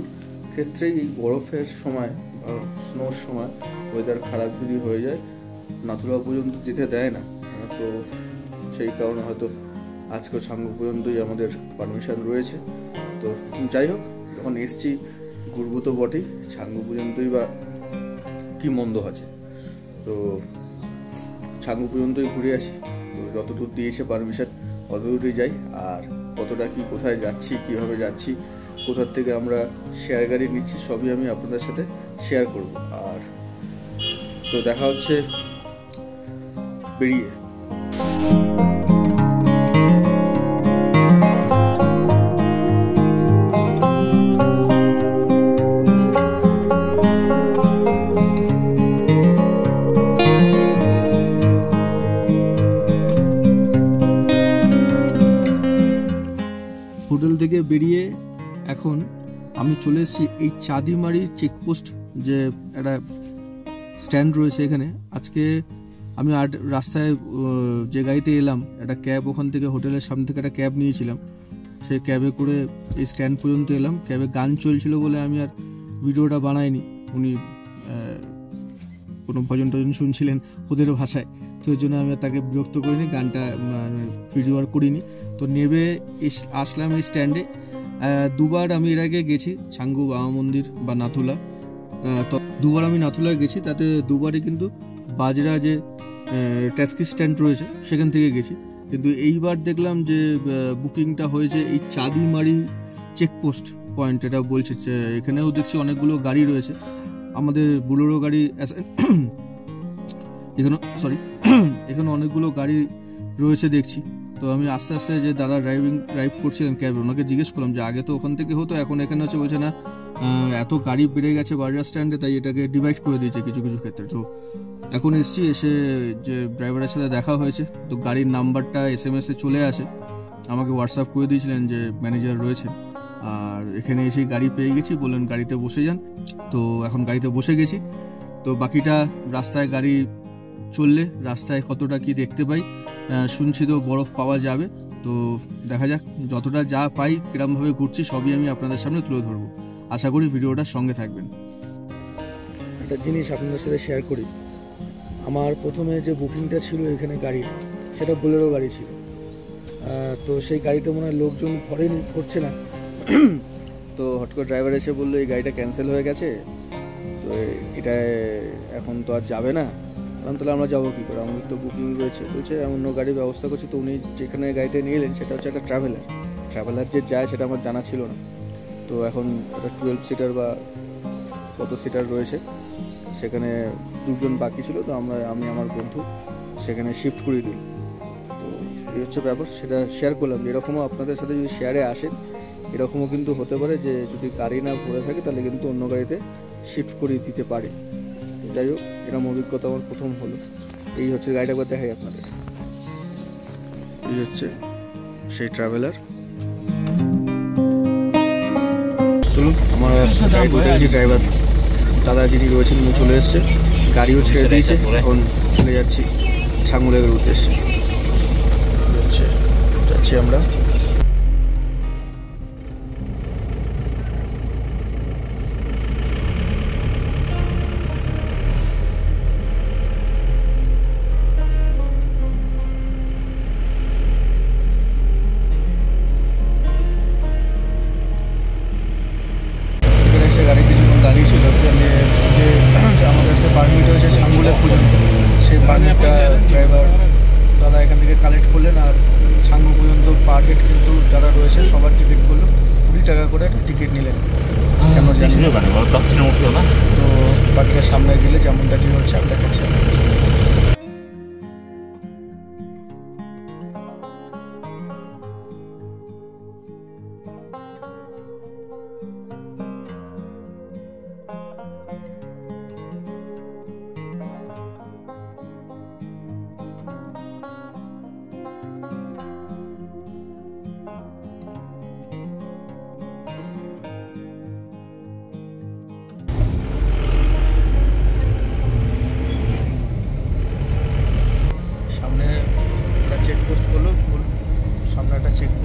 ক্ষেত্রেই এই বরফের সময় বা স্নোর সময় ওয়েদার খারাপ যদি হয়ে যায় নাথুলা পর্যন্ত যেতে দেয় না। তো সেই কারণে হয়তো আজকে ছাঙ্গু পর্যন্তই আমাদের পারমিশন রয়েছে। তো যাই হোক, যখন এসছি ঘুরবো তো বটেই, ছাঙ্গু পর্যন্তই বা কি মন্দ আছে। তো ছাঙ্গু পর্যন্তই ঘুরে আসি। তো যতদূর দিয়েছে পারমিশন অতদূরই যাই। আর কতটা কি, কোথায় যাচ্ছি, কিভাবে যাচ্ছি, কোথার থেকে আমরা শেয়ার গাড়ি নিচ্ছি, সবই আমি আপনাদের সাথে শেয়ার করব। আর তো দেখা হচ্ছে বেরিয়ে। হোটেল থেকে বেরিয়ে এখন আমি চলে এসেছি এই চাঁদিমারি চেকপোস্ট, যে একটা স্ট্যান্ড রয়েছে এখানে। আজকে আমি রাস্তায় যে গাড়িতে এলাম, একটা ক্যাব ওখান থেকে হোটেলের সামনে থেকে একটা ক্যাব নিয়েছিলাম। সেই ক্যাবে করে এই স্ট্যান্ড পর্যন্ত এলাম। ক্যাবে গান চলছিল বলে আমি আর ভিডিওটা বানাইনি। উনি কোনো ভজন টজন শুনছিলেন ওদের ভাষায়, তো ওই জন্য আমি তাকে বিরক্ত করিনি, গানটা ভিডিও আর করিনি। তো নেবে আসলাম এই স্ট্যান্ডে। দুবার আমি এর আগে গেছি ছাঙ্গু বাবা মন্দির বা নাথুলা। তো দুবার আমি নাথুলায় গেছি, তাতে দুবারই কিন্তু বাজরা যে ট্যাক্সি স্ট্যান্ড রয়েছে সেখান থেকে গেছি। কিন্তু এইবার দেখলাম যে বুকিংটা হয়েছে এই চাঁদিমারি চেকপোস্ট পয়েন্ট, এটা বলছে। এখানেও দেখছি অনেকগুলো গাড়ি রয়েছে, আমাদের বুলেরো গাড়ি এখানে অনেকগুলো গাড়ি রয়েছে দেখছি। তো আমি আস্তে আস্তে যে দাদা ড্রাইভ করছিলেন ক্যাবে, ওনাকে জিজ্ঞেস করলাম যে আগে তো ওখান থেকে হতো, এখন এখানে হচ্ছে। বলছে না, এত গাড়ি বেড়ে গেছে বাজার স্ট্যান্ডে, তাই এটাকে ডিভাইড করে দিয়েছে কিছু কিছু ক্ষেত্রে। তো এখন এসছি, এসে যে ড্রাইভারের সাথে দেখা হয়েছে, তো গাড়ির নাম্বারটা SMS এ চলে আসে, আমাকে হোয়াটসঅ্যাপ করে দিয়েছিলেন যে ম্যানেজার রয়েছে। আর এখানে এসে গাড়ি পেয়ে গেছি, বললেন গাড়িতে বসে যান। তো এখন গাড়িতে বসে গেছি। তো বাকিটা রাস্তায় গাড়ি চললে রাস্তায় কতটা কি দেখতে পাই, শুনছি তো বরফ পাওয়া যাবে। তো দেখা যাক, যতটা যা পাই, কিরমভাবে ঘুরছি, সবই আমি আপনাদের সামনে তুলে ধরবো। আশা করি ভিডিওটার সঙ্গে থাকবেন। একটা জিনিস আপনাদের সাথে শেয়ার করি। আমার প্রথমে যে বুকিংটা ছিল এখানে গাড়ির, সেটা বোলেরো গাড়ি ছিল। তো সেই গাড়িতে মনে হয় লোকজন ভরছে না। তো হট করে ড্রাইভার এসে বললো এই গাড়িটা ক্যান্সেল হয়ে গেছে, তো এটা এখন তো আর যাবে না। তাহলে আমরা যাবো কী করে, আমাদের তো বুকিং রয়েছে। বলছে অন্য গাড়ির ব্যবস্থা করছে। তো উনি যেখানে গাড়িটা নিয়ে এলেন সেটা হচ্ছে একটা ট্রাভেলার যে যায় সেটা আমার জানা ছিল না। তো এখন একটা 12 সিটার বা কত সিটার রয়েছে, সেখানে দুজন বাকি ছিল। তো আমি আমার বন্ধু সেখানে শিফট করিয়ে দিই। তো এই হচ্ছে ব্যাপার, সেটা শেয়ার করলাম। এরকমও আপনাদের সাথে যদি শেয়ারে আসেন, এরকমও কিন্তু হতে পারে যে যদি গাড়ি না ভরে থাকে তাহলে কিন্তু অন্য গাড়িতে শিফট করিয়ে দিতে পারে। যাই হোক, এরকম অভিজ্ঞতা আমার প্রথম হলো। এই হচ্ছে গাড়িটা একবার দেখাই আপনাদের। এই হচ্ছে সেই ট্রাভেলার। চলুন, আমার গাড়িতে উঠে গেছি। ড্রাইভার দাদা যিনি রয়েছেন উনি চলে এসছে, গাড়িও ছেড়ে দিয়েছে। এখন চলে যাচ্ছি ছাঙ্গুলেকের উদ্দেশ্যে। যাচ্ছি আমরা। গাড়ি কিছুক্ষণ দাঁড়িয়ে ছিল, যে আমাদের কাছে পারমিট হয়েছে ছাঙ্গুলেক পর্যন্ত, সেই পারমিটটা ড্রাইভার দাদা এখান থেকে কালেক্ট করলেন। আর ছাঙ্গু পর্যন্ত পার হেড কিন্তু যারা রয়েছে সবার টিকিট করলো 20 টাকা করে একটা টিকিট নিলেন। কেন জানি না। তো বাকিটা সামনে গেলে যেমনটা যে হচ্ছে আমি দেখাচ্ছি।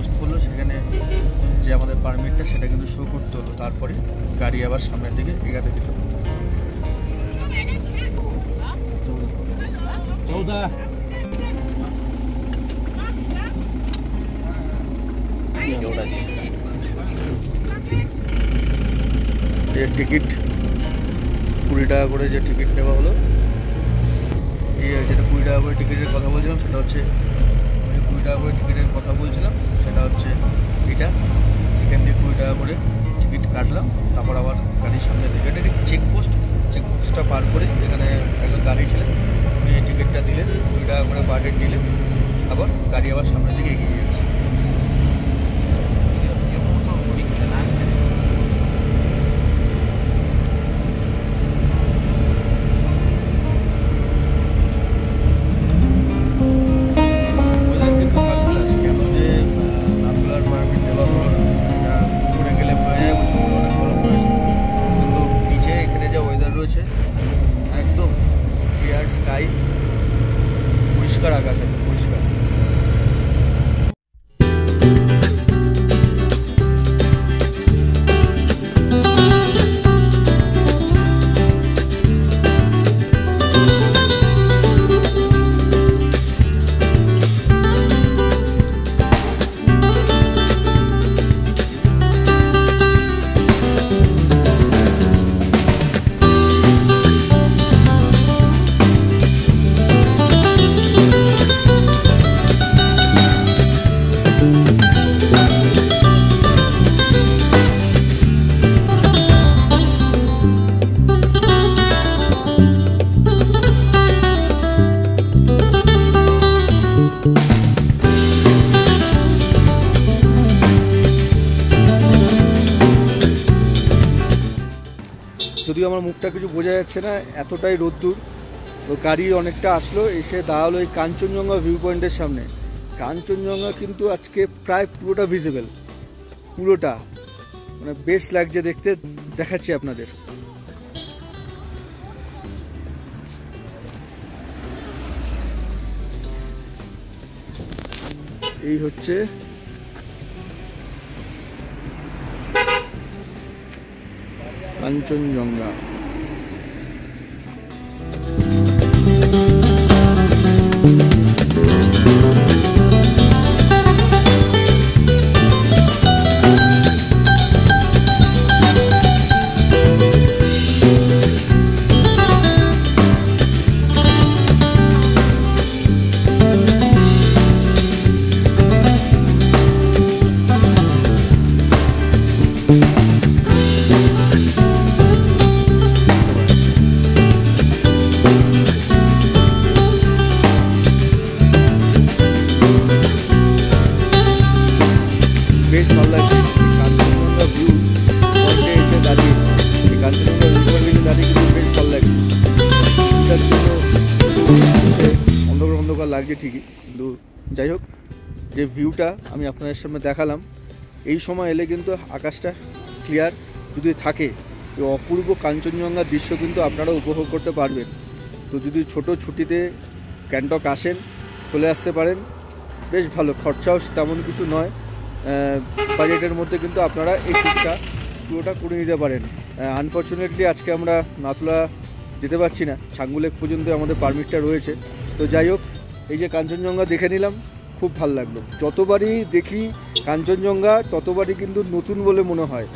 চেকপোস্ট করলো, সেখানে যে আমাদের পারমিটটা সেটা কিন্তু শো করতে হলো, তারপরে গাড়ি আবার সামনের দিকে এগাতে দিল। এর টিকিট 20 টাকা করে যে টিকিট নেওয়া হলো, এই যেটা 20 টাকা করে টিকিটের কথা বলছিলাম সেটা হচ্ছে 20 টাকা করে টিকিটের কথা বলছিলাম সেটা হচ্ছে এটা। এখান থেকে 20 টাকা করে টিকিট কাটলাম, তারপর আবার গাড়ির সামনে থেকে এটা চেকপোস্টটা পার করে এখানে একটা গাড়ি ছিল, উনি এই টিকিটটা দিলে 20 টাকা করে পার হেড নিলে, আবার গাড়ি আবার সামনের দিকে এগিয়ে যাচ্ছে। একদম ক্লিয়ার স্কাই, পরিষ্কার আকাশ, একদম পরিষ্কার। যদিও আমার মুখটা কিছু বোঝা যাচ্ছে না, এতটাই রোদ্দুর। তো গাড়ি অনেকটা আসলো, এসে দাঁড়ালো এই কাঞ্চনজঙ্ঘা ভিউ পয়েন্টের সামনে। কাঞ্চনজঙ্ঘা কিন্তু আজকে প্রায় পুরোটা ভিজিবল, পুরোটা মানে বেশ লাগছে দেখতে, দেখাচ্ছি আপনাদের। এই হচ্ছে কাঞ্চনজঙ্ঘা। বেশ ভালো লাগছে কাঞ্চনজঙ্ঘা ভিউ পয়েন্টে এসে দাঁড়িয়ে, এই কাঞ্চনজঙ্ঘা ভিউ পয়েন্টে দাঁড়িয়ে কিন্তু বেশ ভালো লাগছে। এটার জন্য অন্ধকার অন্ধকার লাগছে ঠিকই, কিন্তু যাই হোক, যে ভিউটা আমি আপনাদের সামনে দেখালাম, এই সময় এলে কিন্তু আকাশটা ক্লিয়ার যদি থাকে, এই অপূর্ব কাঞ্চনজঙ্ঘার দৃশ্য কিন্তু আপনারা উপভোগ করতে পারবেন। তো যদি ছোট ছুটিতে গ্যাংটক আসেন, চলে আসতে পারেন, বেশ ভালো, খরচাও তেমন কিছু নয়, বাজেটের মধ্যে কিন্তু আপনারা এই ট্রিপটা পুরোটা করে নিতে পারেন। আনফর্চুনেটলি আজকে আমরা নাথুলা যেতে পারছি না, ছাঙ্গুলেক পর্যন্ত আমাদের পারমিটটা রয়েছে। তো যাই হোক, এই যে কাঞ্চনজঙ্ঘা দেখে নিলাম, খুব ভালো লাগলো। যতবারই দেখি কাঞ্চনজঙ্ঘা ততবারই কিন্তু নতুন বলে মনে হয়,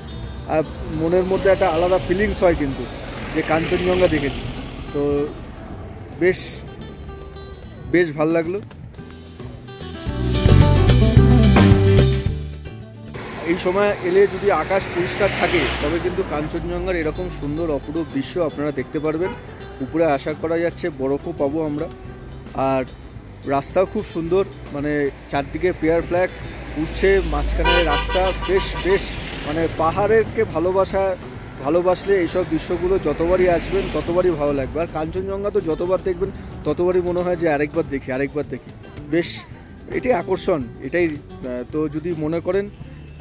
আর মনের মধ্যে একটা আলাদা ফিলিংস হয় কিন্তু, যে কাঞ্চনজঙ্ঘা দেখেছি। তো বেশ বেশ ভালো লাগলো। এই সময় এলে যদি আকাশ পরিষ্কার থাকে, তবে কিন্তু কাঞ্চনজঙ্ঘার এরকম সুন্দর অপরূপ দৃশ্য আপনারা দেখতে পারবেন। উপরে আশা করা যাচ্ছে বরফও পাবো আমরা, আর রাস্তাও খুব সুন্দর, মানে চারদিকে পেয়ার ফ্ল্যাগ উঠছে, মাঝখানে রাস্তা, বেশ বেশ মানে পাহাড়েরকে ভালোবাসলে এইসব দৃশ্যগুলো যতবারই আসবেন ততবারই ভালো লাগবে। আর কাঞ্চনজঙ্ঘা তো যতবার দেখবেন ততবারই মনে হয় যে আরেকবার দেখি। বেশ এটাই আকর্ষণ, এটাই। তো যদি মনে করেন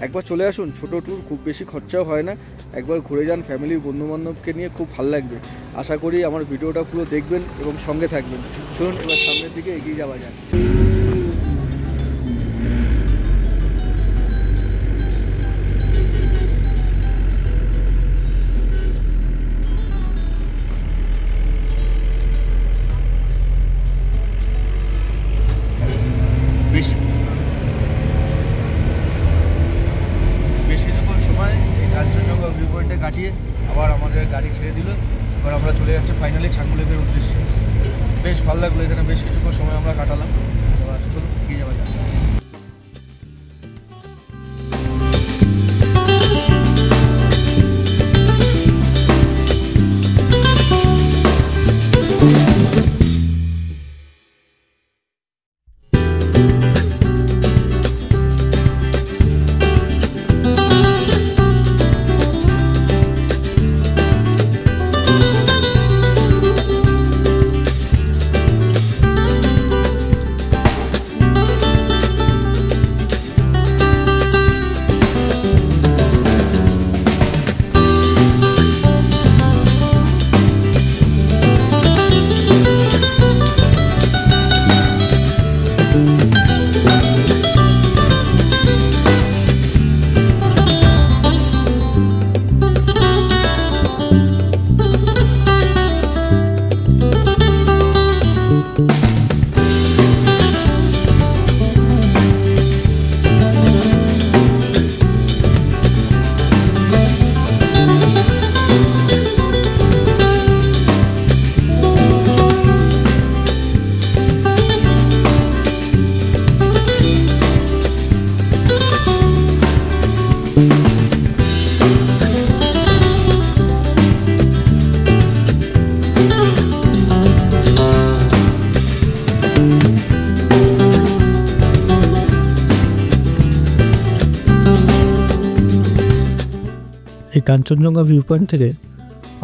একবার চলে আসুন, ছোটো ট্যুর, খুব বেশি খরচাও হয় না, একবার ঘুরে যান ফ্যামিলির বন্ধুবান্ধবকে নিয়ে, খুব ভালো লাগবে। আশা করি আমার ভিডিওটা পুরো দেখবেন এবং সঙ্গে থাকবেন। চলুন এবার সামনের দিকে এগিয়ে যাওয়া যাক। কাটিয়ে আবার আমাদের গাড়ি ছেড়ে দিল। এবার আমরা চলে যাচ্ছি ফাইনালি ছাঙ্গুলেকের উদ্দেশ্যে। বেশ ভালো লাগলো, এখানে বেশ কিছুক্ষণ সময় আমরা কাটালাম। এবার চলুন গিয়ে যাওয়া যাক। এই কাঞ্চনজঙ্ঘা ভিউ পয়েন্ট থেকে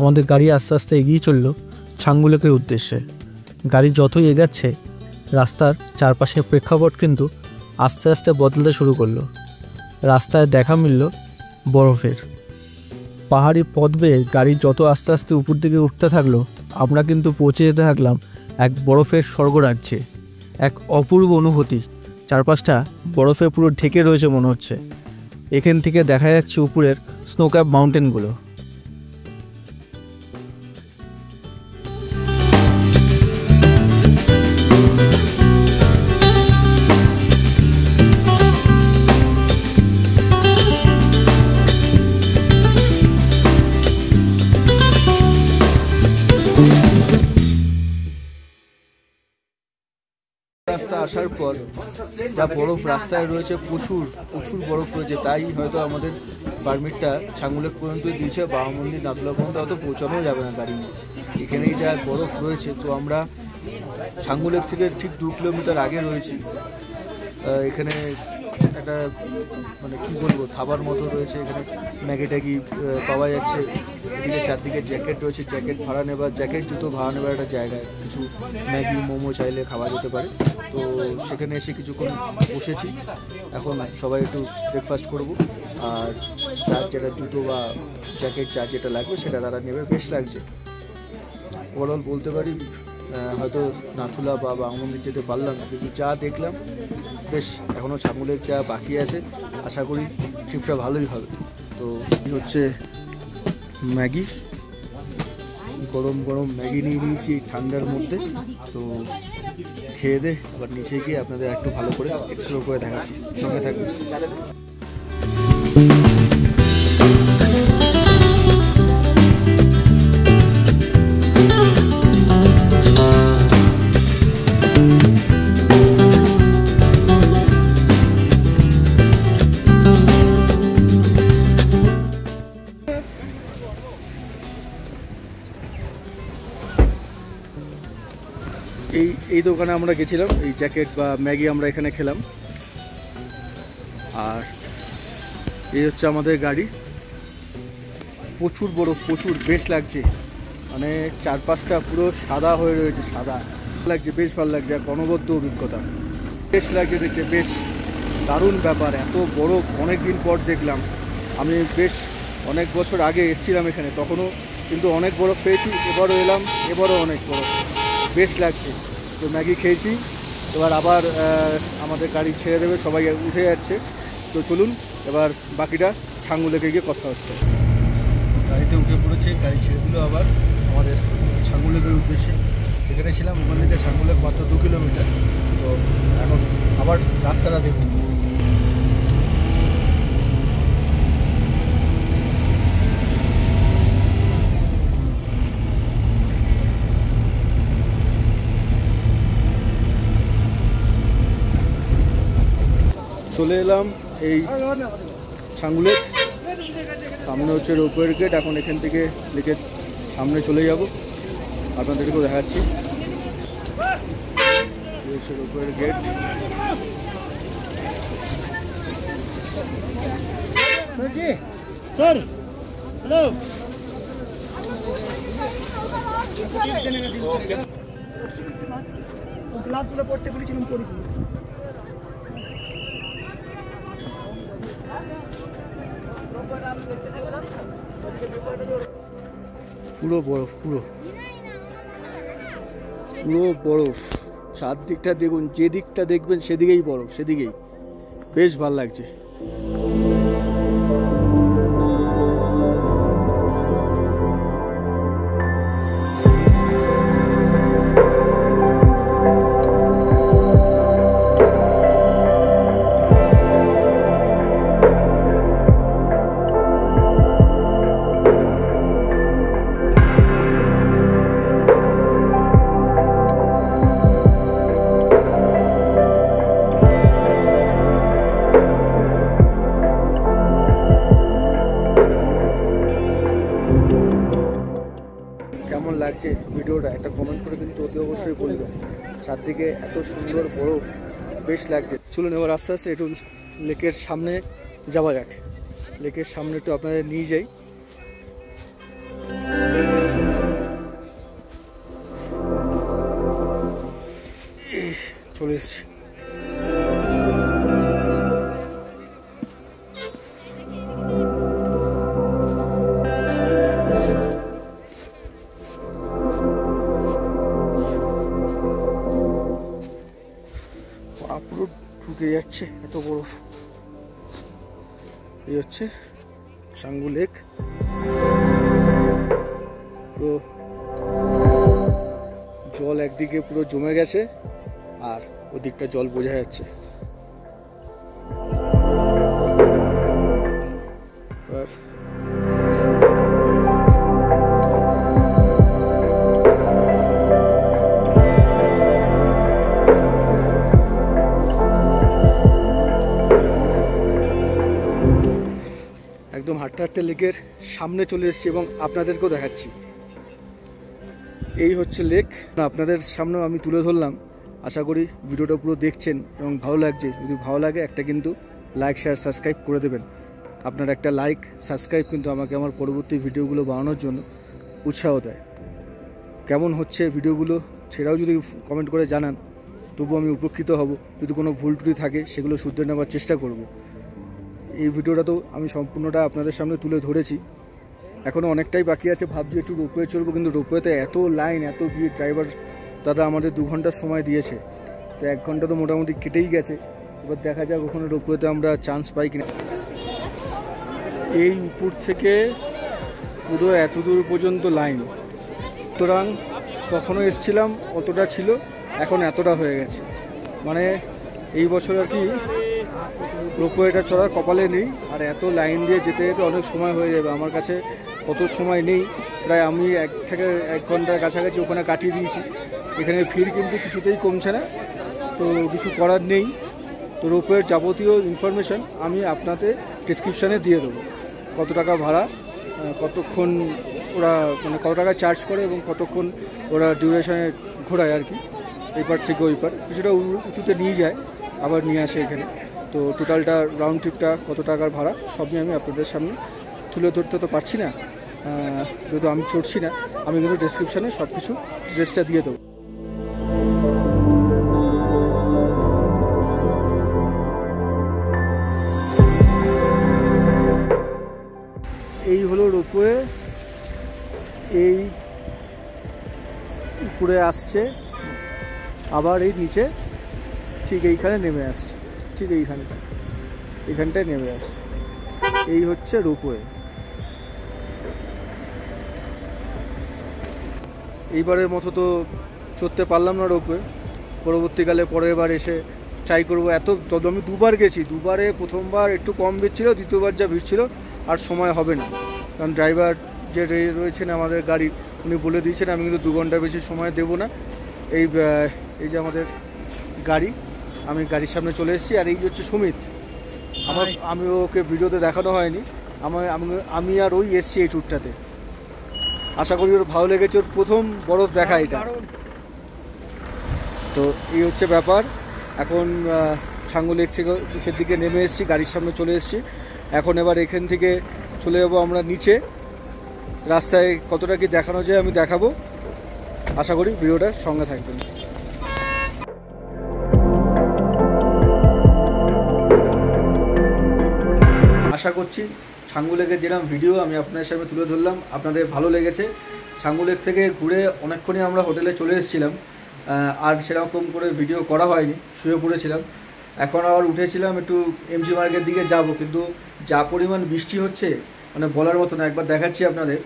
আমাদের গাড়ি আস্তে আস্তে এগিয়ে চলল ছাঙ্গুলেকের উদ্দেশ্যে। গাড়ি যতই এগাচ্ছে রাস্তার চারপাশের প্রেক্ষাপট কিন্তু আস্তে আস্তে বদলাতে শুরু করলো। রাস্তায় দেখা মিলল বরফের। পাহাড়ি পথ বেয়ে গাড়ি যত আস্তে আস্তে উপর দিকে উঠতে থাকলো, আমরা কিন্তু পৌঁছে যেতে থাকলাম এক বরফের স্বর্গরাজ্যে। এক অপূর্ব অনুভূতি, চারপাশটা বরফে পুরো ঢেকে রয়েছে মনে হচ্ছে। এখান থেকে দেখা যাচ্ছে উপরের স্নোক্যাপ মাউন্টেনগুলো। রাস্তা আসার পর যা বরফ রাস্তায় রয়েছে, প্রচুর প্রচুর বরফ রয়েছে। তাই হয়তো আমাদের পারমিটটা ছাঙ্গুলেক পর্যন্তই দিয়েছে, বাবা মন্দির নাথুলা পর্যন্ত হয়তো পৌঁছানোও যাবে না গাড়ি নিয়ে। এখানেই যা বরফ রয়েছে, তো আমরা ছাঙ্গুলেক থেকে ঠিক 2 কিলোমিটার আগে রয়েছি। এখানে একটা মানে কী বলবো, খাবার মতো রয়েছে। এখানে ম্যাগি ট্যাগি পাওয়া যাচ্ছে। এদিকে চারদিকে জ্যাকেট রয়েছে, জ্যাকেট ভাড়া নেবার, জ্যাকেট জুতো ভাড়া নেবার একটা জায়গায় কিছু ম্যাগি মোমো চাইলে খাওয়া যেতে পারে। তো সেখানে এসে কিছুক্ষণ বসেছি। এখন সবাই একটু ব্রেকফাস্ট করব, আর যার যেটা জুতো বা জ্যাকেট যা যেটা লাগবে সেটা তারা নেবে। বেশ লাগছে ওভারঅল বলতে পারি। হয়তো নাথুলা বা বাবা মন্দির যেতে পারলাম না, কিন্তু যা দেখলাম বেশ, এখনও ছাঙ্গুলেক যা বাকি আছে, আশা করি ট্রিপটা ভালোই হবে। তো হচ্ছে ম্যাগি, গরম গরম ম্যাগি নিয়ে নিয়েছি ঠান্ডার মধ্যে। তো খেয়ে দে আবার নিচে গিয়ে আপনাদের একটু ভালো করে এক্সপ্লোর করে দেখাচ্ছি, সঙ্গে থাকবে। এই দোকানে আমরা গেছিলাম, এই জ্যাকেট বা ম্যাগি আমরা এখানে খেলাম। আর এই হচ্ছে আমাদের গাড়ি। প্রচুর বড়, প্রচুর বেশ লাগছে। মানে চারপাশটা পুরো সাদা হয়ে রয়েছে, সাদা লাগছে, বেশ ভালো লাগছে। এক অনবদ্য অভিজ্ঞতা, বেশ লাগছে দেখতে, বেশ দারুণ ব্যাপার। এত বরফ অনেক দিন পর দেখলাম। আমি বেশ অনেক বছর আগে এসেছিলাম এখানে, তখনও কিন্তু অনেক বরফ পেয়েছি। এবারও এলাম, এবারও অনেক বরফ, বেশ লাগছে। তো ম্যাগি খেয়েছি, এবার আবার আমাদের গাড়ি ছেড়ে দেবে, সবাই উঠে যাচ্ছে। তো চলুন এবার বাকিটা ছাঙ্গুলেকে গিয়ে কথা হচ্ছে। গাড়িতে উঠে পড়েছে, গাড়ি ছেড়ে দিল আবার আমাদের ছাঙ্গুলেকের উদ্দেশ্যে। এখানে ছিলাম, ওখান থেকে ছাঙ্গুলেক মাত্র 2 কিলোমিটার। তো এখন আবার রাস্তাটা দেখুন। চলে এলাম এই ছাঙ্গুলেক, সামনে হচ্ছে রোপওয়ের গেট। এখন এখান থেকে লেকের সামনে চলে যাব, আপনাদেরকেও দেখাচ্ছি। এই হচ্ছে রোপওয়ের গেট। স্যার হ্যালো, গ্লাসগুলো পড়তে বলেছিলাম, পড়েছি। পুরো বরফ, পুরো পুরো বরফ। চারদিকটা দেখুন, যে দিকটা দেখবেন সেদিকেই বরফ, সেদিকেই। বেশ ভালো লাগছে। কেমন লাগছে ভিডিওটা একটা কমেন্ট করে কিন্তু অতি অবশ্যই বলবেন। চারদিকে এত সুন্দর বরফ, বেশ লাগছে। চলুন এবার আস্তে আস্তে একটু লেকের সামনে যাওয়া যাক। লেকের সামনে একটু আপনাদের নিয়ে যাই। চলে এসছি। পুরো ঢুকে যাচ্ছে, এত বরফ। এই হচ্ছে ছাঙ্গু লেক। পুরো জল একদিকে পুরো জমে গেছে, আর ওদিকটা জল বোঝা যাচ্ছে। একদম হাঁটতে হাঁটতে লেকের সামনে চলে এসেছি এবং আপনাদেরকেও দেখাচ্ছি। এই হচ্ছে লেক, আপনাদের সামনেও আমি তুলে ধরলাম। আশা করি ভিডিওটা পুরো দেখছেন এবং ভালো লাগছে। যদি ভালো লাগে একটা কিন্তু লাইক, শেয়ার, সাবস্ক্রাইব করে দেবেন। আপনার একটা লাইক, সাবস্ক্রাইব কিন্তু আমাকে আমার পরবর্তী ভিডিওগুলো বানানোর জন্য উৎসাহ দেয়। কেমন হচ্ছে ভিডিওগুলো সেটাও যদি কমেন্ট করে জানান, তবু আমি উপকৃত হব। যদি কোনো ভুল ত্রুটি থাকে সেগুলো শুধরে নেওয়ার চেষ্টা করব। এই ভিডিওটা তো আমি সম্পূর্ণটা আপনাদের সামনে তুলে ধরেছি, এখনও অনেকটাই বাকি আছে। ভাবছি একটু রোপওয়ে চলবো, কিন্তু রোপওয়েতে এত লাইন, এত ভিড়। ড্রাইভার দাদা আমাদের 2 ঘন্টার সময় দিয়েছে, তো 1 ঘন্টা তো মোটামুটি কেটেই গেছে। এবার দেখা যাক ওখানে রোপওয়েতে আমরা চান্স পাই কিনা। এই উপর থেকে পুরো এত দূর পর্যন্ত লাইন, সুতরাং তখনও এসছিলাম অতটা ছিল, এখন এতটা হয়ে গেছে। মানে এই বছর আর কি রোপওয়েটা চড়ার কপালে নেই। আর এত লাইন দিয়ে যেতে যেতে অনেক সময় হয়ে যাবে। আমার কাছে অত সময় নেই, প্রায় আমি 1 থেকে 1 ঘন্টার কাছাকাছি ওখানে কাটিয়ে দিয়েছি। এখানে ভিড় কিন্তু কিছুতেই কমছে না, তো কিছু করার নেই। তো রোপওয়ের যাবতীয় ইনফরমেশান আমি আপনাদের ডেসক্রিপশানে দিয়ে দেবো। কত টাকা ভাড়া, কতক্ষণ ওরা মানে কত টাকা চার্জ করে এবং কতক্ষণ ওরা ডিউরেশনে ঘোরায় আর কি, এই পার থেকে ওই পার। কিছুটা উঁচুতে নিয়ে যায়, আবার নিয়ে আসে এখানে। তো টোটালটা রাউন্ড ট্রিপটা কত টাকার ভাড়া সবই আমি আপনাদের সামনে তুলে ধরতে তো পারছি না, যেহেতু আমি চড়ছি না। আমি কিন্তু ডেসক্রিপশানে সব কিছু ড্রেসটা দিয়ে দেবো। এই হলো রোপওয়ে, এই উপরে আসছে, আবার এই নিচে ঠিক এইখানে নেমে আসছে, ঠিক এইখানটায় নেমে আসছে। এই হচ্ছে রোপওয়ে। এইবারের মতো তো চড়তে পারলাম না রোপওয়ে, পরবর্তীকালে পরের বার এসে ট্রাই করবো। আমি 2বার গেছি, 2বারে প্রথমবার একটু কম ভিড় ছিল, দ্বিতীয়বার যা ভিড় ছিল আর সময় হবে না। কারণ ড্রাইভার যে রয়েছেন আমাদের গাড়ির, উনি বলে দিয়েছেন আমি কিন্তু 2 ঘন্টা বেশি সময় দেবো না। এই যে আমাদের গাড়ি, আমি গাড়ির সামনে চলে এসেছি। আর এই হচ্ছে সুমিত, আমি ওকে ভিডিওতে দেখানো হয়নি, আমি আর ওই এসছি এই ট্যুরটাতে। আশা করি ওর ভালো লেগেছে, ওর প্রথম বরফ দেখা এটা। তো এই হচ্ছে ব্যাপার। এখন ছাঙ্গু লেক থেকে নিচের দিকে নেমে এসেছি, গাড়ির সামনে চলে এসেছি। এখন এবার এখান থেকে চলে যাবো আমরা নিচে। রাস্তায় কতটা কি দেখানো যায় আমি দেখাবো। আশা করি ভিডিওটার সঙ্গে থাকবেন। আশা করছি ছাঙ্গু লেকের যেরকম ভিডিও আমি আপনাদের সামনে তুলে ধরলাম আপনাদের ভালো লেগেছে। ছাঙ্গু লেক থেকে ঘুরে অনেকক্ষণই আমরা হোটেলে চলে এসেছিলাম, আর সেরকম করে ভিডিও করা হয়নি, শুয়ে পড়েছিলাম। এখন আবার উঠেছিলাম একটু এমজি মার্কের দিকে যাব, কিন্তু যা পরিমাণ বৃষ্টি হচ্ছে মানে বলার মতো না। একবার দেখাচ্ছি আপনাদের।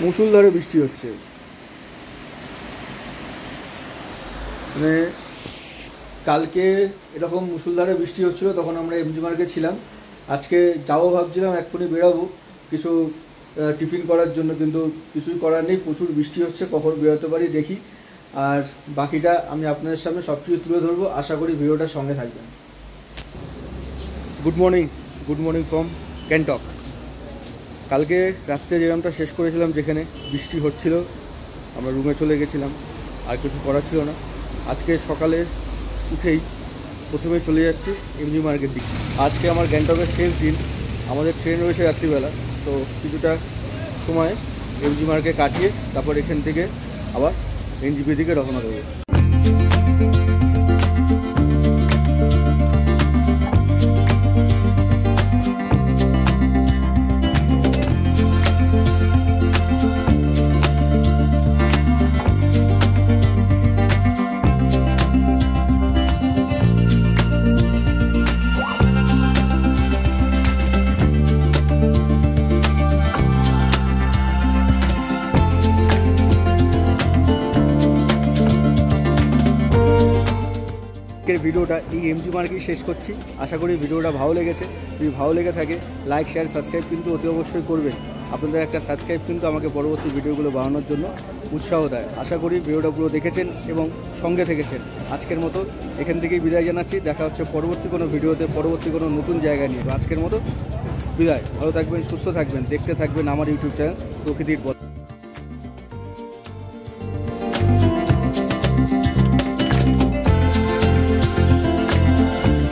মুষলধারে বৃষ্টি হচ্ছে, মানে কালকে এরকম মুষলধারে বৃষ্টি হচ্ছিল, তখন আমরা এমজি মার্কে ছিলাম। আজকে যাবো ভাবছিলাম, এক্ষুনি বেরোবো কিছু টিফিন করার জন্য, কিন্তু কিছুই করার নেই, প্রচুর বৃষ্টি হচ্ছে। কখন বেরোতে পারি দেখি, আর বাকিটা আমি আপনাদের সামনে সব কিছু তুলে ধরবো। আশা করি ভিডিওটার সঙ্গে থাকবেন। Good morning from Gangtok. কালকে রাত্রে যেরকমটা শেষ করেছিলাম, যেখানে বৃষ্টি হচ্ছিল আমরা রুমে চলে গেছিলাম, আর কিছু করার ছিল না। আজকে সকালে উঠেই প্রথমে চলে যাচ্ছি এমজি মার্কের দিকে। আজকে আমার গ্যাংটকের শেষ দিন, আমাদের ট্রেন রয়েছে রাত্রিবেলা। তো কিছুটা সময় এমজি মার্কে কাটিয়ে তারপর এখান থেকে আবার এনজিপি দিকে রওনা দেবো। ভিডিওটা এই এমজি মার্কেই শেষ করছি। আশা করি ভিডিওটা ভালো লেগেছে। যদি ভালো লেগে থাকে লাইক, শেয়ার, সাবস্ক্রাইব কিন্তু অতি অবশ্যই করবেন। আপনাদের একটা সাবস্ক্রাইব কিন্তু আমাকে পরবর্তী ভিডিওগুলো বানানোর জন্য উৎসাহ দেয়। আশা করি ভিডিওটা পুরো দেখেছেন এবং সঙ্গে থেকেছেন। আজকের মতো এখান থেকেই বিদায় জানাচ্ছি। দেখা হচ্ছে পরবর্তী কোনো ভিডিওতে, পরবর্তী কোনো নতুন জায়গা নিয়ে। আজকের মতো বিদায়। ভালো থাকবেন, সুস্থ থাকবেন, দেখতে থাকবেন আমার ইউটিউব চ্যানেল প্রকৃতির পথ।